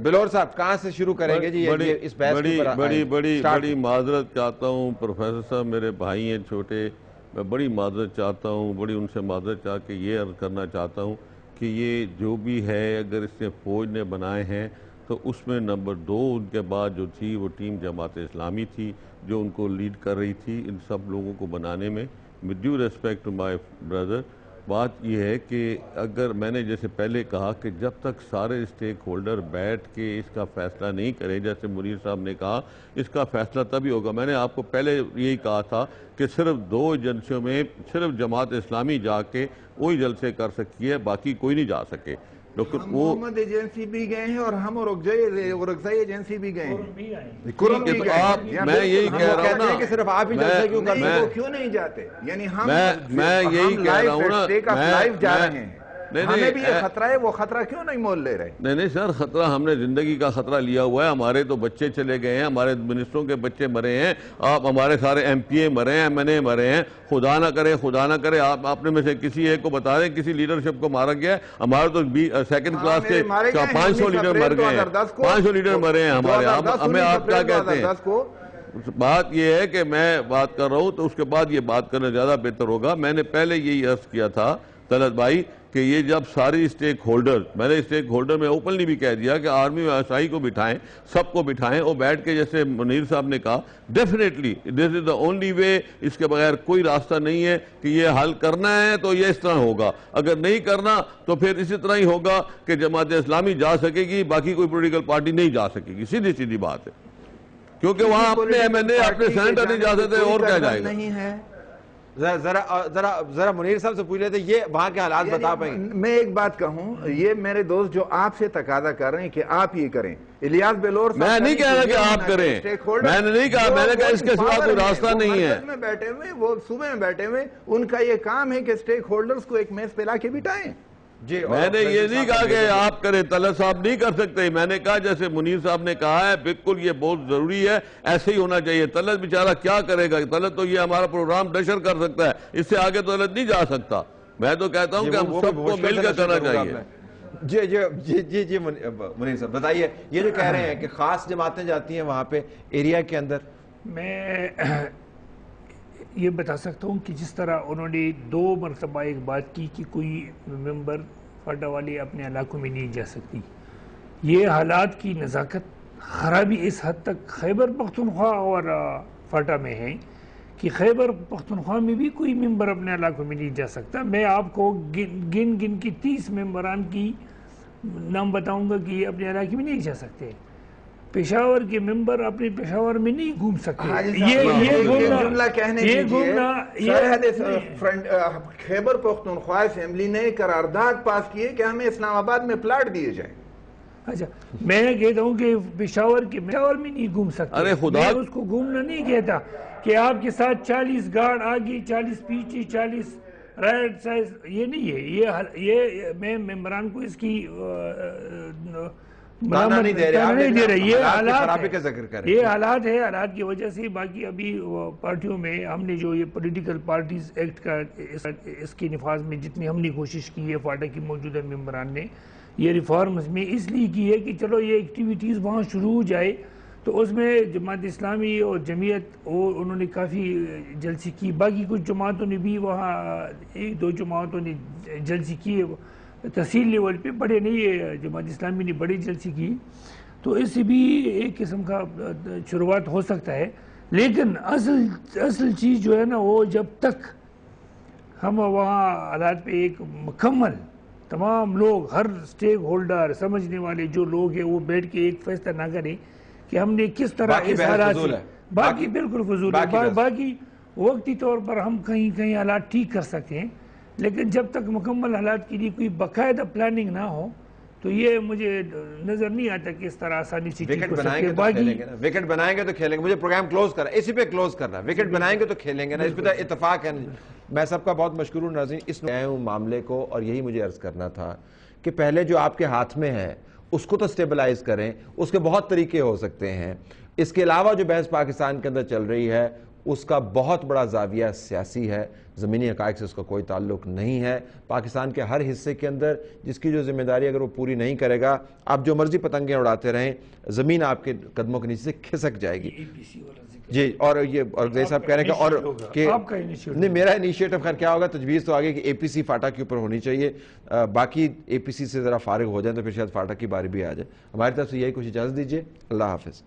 بلور صاحب کہاں سے شروع کریں گے جی اس بحث کے اوپر؟ بڑی معذرت چاہتا ہوں پروفیسر صاحب، میرے بھائی ہیں چھوٹے، میں بڑی معذرت چاہتا ہوں، بڑی ان سے معذرت چاہ کے یہ عرض کرنا چاہتا ہوں کہ یہ جو بھی ہے اگر اس نے فوج نے بنائے ہیں تو اس میں نمبر 2 ان کے بعد جو تھی وہ ٹیم جماعت اسلامی تھی جو ان کو لیڈ کر رہی تھی ان سب لوگوں کو بنانے میں. With due respect to my brother, بات یہ ہے کہ اگر میں نے جیسے پہلے کہا کہ جب تک سارے اسٹیک ہولڈر بیٹھ کے اس کا فیصلہ نہیں کریں، جیسے منیر صاحب نے کہا اس کا فیصلہ تبھی ہوگا. میں نے آپ کو پہلے یہی کہا تھا کہ صرف 2 ایجنسیوں میں صرف جماعت اسلامی جا کے وہی جلسے کر سکتی ہے، باقی کوئی نہیں جا سکے. ہم محمد ایجنسی بھی گئے ہیں اور ہم اورکزئی ایجنسی بھی گئے ہیں. میں یہی کہہ رہا ہوں نا کہ صرف آپ ہی جلسے کیوں کرتے ہیں، وہ کیوں نہیں جاتے؟ یعنی میں یہی کہہ رہا ہوں نا، لائف جا رہے ہیں، ہمیں بھی یہ خطرہ ہے، وہ خطرہ کیوں نہیں مول لے رہے؟ نہیں سر، خطرہ ہم نے زندگی کا خطرہ لیا ہوا ہے. ہمارے تو بچے چلے گئے ہیں، ہمارے منسٹروں کے بچے مرے ہیں، آپ ہمارے سارے ایم پی اے مرے ہیں، ایم این اے مرے ہیں. خدا نہ کرے آپ اپنے میں سے کسی ایک کو بتا دیں کسی لیڈرشپ کو مارا گیا ہے. ہمارے تو 2nd کلاس کے 500 لیڈر مر گئے ہیں، 500 لیڈر مرے ہیں ہمارے. ہمیں آپ کیا کہتے ہیں؟ بات یہ ہے کہ میں بات کر رہا ہوں تو اس کے بعد یہ بات کرنا زیادہ بہتر ہوگا. میں نے پہلے یہی عرض کیا تھا طلعت بھائی کہ یہ جب ساری اسٹیک ہولڈر، میں نے اسٹیک ہولڈر میں اوپنلی بھی کہہ دیا کہ آرمی و آسائی کو بٹھائیں، سب کو بٹھائیں اور بیٹھ کے جیسے منیر صاحب نے کہا definitely this is the only way. اس کے بغیر کوئی راستہ نہیں ہے کہ یہ حل کرنا ہے تو یہ اس طرح ہوگا، اگر نہیں کرنا تو پھر اسی طرح ہی ہوگا کہ جماعت اسلامی جا سکے گی، باقی کوئی پولیٹیکل پارٹی نہیں جا سکے گی. سیدھی بات ہے، کیونکہ وہاں اپنے ایم این اے اپنے سینیٹر نہیں جا سکتے اور کیا جائے گا. ذرا منیر صاحب سے پوچھ لیتے یہ وہاں کے حالات بتا پائیں گے؟ میں ایک بات کہوں، یہ میرے دوست جو آپ سے تقاضا کر رہے ہیں کہ آپ یہ کریں، الیاس بلور میں نہیں کہہ رہا کہ آپ کریں، میں نے نہیں کہا، میں نے کہا اس کے سوا کوئی راستہ نہیں ہے. میں بیٹھے ہوئے، وہ صوبے میں بیٹھے ہوئے، ان کا یہ کام ہے کہ اسٹیک ہولڈرز کو ایک میز پہ لا کے بٹھائیں. میں نے یہ نہیں کہا کہ آپ کریں، طلعت صاحب نہیں کر سکتے. میں نے کہا جیسے منیر صاحب نے کہا ہے بالکل یہ بہت ضروری ہے، ایسے ہی ہونا چاہیے. طلعت بیچارہ کیا کرے گا؟ طلعت تو یہ ہمارا پروگرام نشر کر سکتا ہے، اس سے آگے طلعت نہیں جا سکتا. میں تو کہتا ہوں کہ ہم سب کو مل کے کرنا چاہیے. جی منیر صاحب بتائیے، یہ جو کہہ رہے ہیں کہ خاص جماعتیں جاتی ہیں وہاں پہ ایریا کے اندر. میں یہ بتا سکتا ہوں کہ جس طرح انہوں نے 2 مرتبہ ایک بات کی کہ کوئی ممبر فاٹا والی اپنے علاقوں میں نہیں جا سکتی، یہ حالات کی نزاکت خرابی اس حد تک خیبر پختونخوا اور فاٹا میں ہے کہ خیبر پختونخوا میں بھی کوئی ممبر اپنے علاقوں میں نہیں جا سکتا. میں آپ کو گن کی 30 ممبران کی نام بتاؤں گا کہ یہ اپنے علاقے میں نہیں جا سکتے. پشاور کے ممبر اپنے پشاور میں نہیں گھوم سکتے. خیبر پختونخوا اسمبلی نے قرارداد پاس کی ہے کہ ہمیں اسلام آباد میں پلاٹ دیے جائیں. اچھا میں کہتا ہوں کہ پشاور میں نہیں گھوم سکتے. میں اس کو گھومنا نہیں کہتا کہ آپ کے ساتھ 40 گارڈ آگے، 40 پیچھے، 40 رائٹ سائز، یہ نہیں ہے. یہ میں ممبران کو اس کی نہیں دے رہے. یہ حالات ہے، حالات کی وجہ سے. باقی ابھی پارٹیوں میں ہم نے جو یہ پولیٹیکل پارٹیز ایکٹ کا اس کے نفاذ میں جتنی ہم نے کوشش کی ہے فاٹا کی موجودہ ممبران نے، یہ ریفارمز میں اس لیے کی ہے کہ چلو یہ ایکٹیویٹیز وہاں شروع ہو جائے. تو اس میں جماعت اسلامی اور جمعیت اور انہوں نے کافی جلسے کی. باقی کچھ جماعتوں نے بھی وہاں 1-2 جماعتوں نے جلسے کی تحصیل لیول پہ، بڑے نہیں. جماعت اسلامی نے بڑی جلسے کی، تو اس سے بھی ایک قسم کا شروعات ہو سکتا ہے. لیکن اصل چیز جو ہے نا، وہ جب تک ہم وہاں حالات پہ ایک مکمل تمام لوگ، ہر اسٹیک ہولڈر سمجھنے والے جو لوگ ہیں، وہ بیٹھ کے ایک فیصلہ نہ کریں کہ ہم نے کس طرح اس حالات سے، باقی بالکل فضول ہے. باقی وقتی طور پر ہم کہیں حالات ٹھیک کر سکتے ہیں، لیکن جب تک مکمل حالات کے لیے کوئی باقاعدہ پلاننگ نہ ہو تو یہ مجھے نظر نہیں آتا کہ اس طرح آسانی سے وکٹ بنائیں گے تو کھیلیں گے نا. وکٹ بنائیں گے تو کھیلیں گے. مجھے پروگرام کلوز کرنا، اسی پہ کلوز کرنا. وکٹ بنائیں گے تو کھیلیں گے نا، اس پہ تو اتفاق ہے. میں سب کا بہت مشکور ہوں ناظرین اس معاملے کو. اور یہی مجھے عرض کرنا تھا کہ پہلے جو آپ کے ہاتھ میں ہے اس کو تو سٹیبلائز کریں. اس کے بہت طریقے ہو سکتے ہیں. اس کے علاوہ جو بحث پاکستان کے اندر چل رہی ہے اس کا بہت بڑا زاویہ سیاسی ہے، زمینی حقائق سے اس کا کوئی تعلق نہیں ہے۔ پاکستان کے ہر حصے کے اندر جس کی جو ذمہ داری اگر وہ پوری نہیں کرے گا، آپ جو مرضی پتنگیں اڑاتے رہیں، زمین آپ کے قدموں کے نیچے سے کھسک جائے گی۔ جی، اور یہ زید صاحب کہہ رہے ہیں کہ اور کہ نہیں، میرا انیشیٹو خیر کیا ہوگا، تجویز تو آگے کہ اے پی سی فاٹا کے اوپر ہونی چاہیے، باقی اے پی سی سے ذرا فارغ ہو جائیں تو پھر شاید فاٹا کی باری بھی آ جائے۔ ہماری طرف سے یہی کچھ اجازت دیجیے، اللہ حافظ۔